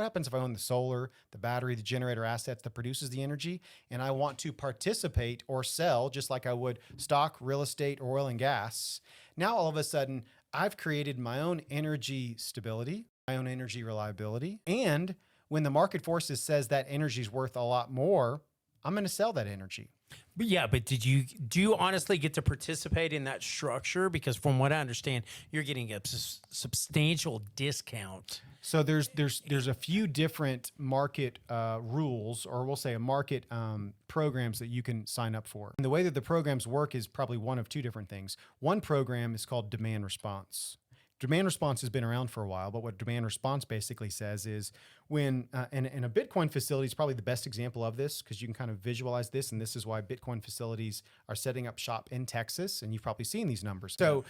What happens if I own the solar, the battery, the generator assets that produces the energy, and I want to participate or sell just like I would stock, real estate, or oil and gas? Now, all of a sudden, I've created my own energy stability, my own energy reliability. And when the market forces says that energy is worth a lot more, I'm going to sell that energy. But yeah, but do you honestly get to participate in that structure? Because from what I understand, you're getting a substantial discount. So there's a few different market rules, or we'll say a market programs that you can sign up for. And the way that the programs work is probably one of two different things. One program is called demand response. Demand response has been around for a while, but what demand response basically says is when, and a Bitcoin facility is probably the best example of this because you can kind of visualize this, and this is why Bitcoin facilities are setting up shop in Texas, and you've probably seen these numbers. So,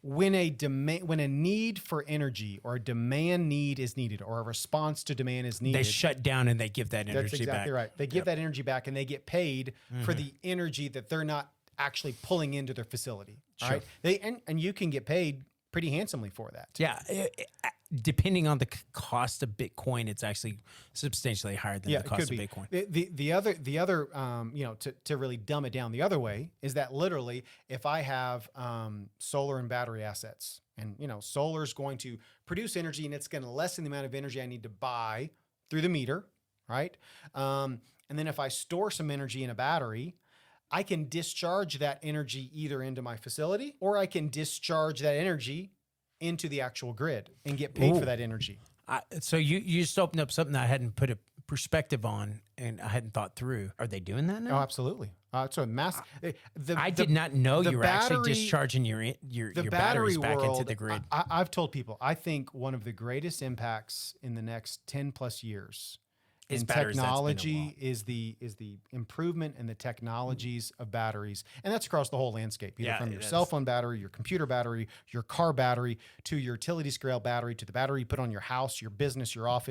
when a need for energy or a demand need is needed or a response to demand is needed, they shut down and they give that energy back. That's exactly right. They give that energy back, and they get paid for the energy that they're not actually pulling into their facility. All right, and you can get paid pretty handsomely for that. Yeah. Depending on the cost of Bitcoin, it's actually substantially higher than the cost of Bitcoin. The other, to really dumb it down the other way is that literally if I have solar and battery assets and, solar is going to produce energy and it's going to lessen the amount of energy I need to buy through the meter, right? And then if I store some energy in a battery, I can discharge that energy either into my facility or I can discharge that energy into the actual grid and get paid for that energy. So you just opened up something I hadn't put a perspective on and I hadn't thought through. Are they doing that now? Oh, absolutely. So I did not know you were actually discharging your batteries back into the grid. I've told people, I think one of the greatest impacts in the next 10 plus years in technology is the improvement in the technologies of batteries. And that's across the whole landscape, either from your cell phone battery, your computer battery, your car battery, to your utility scale battery, to the battery you put on your house, your business, your office.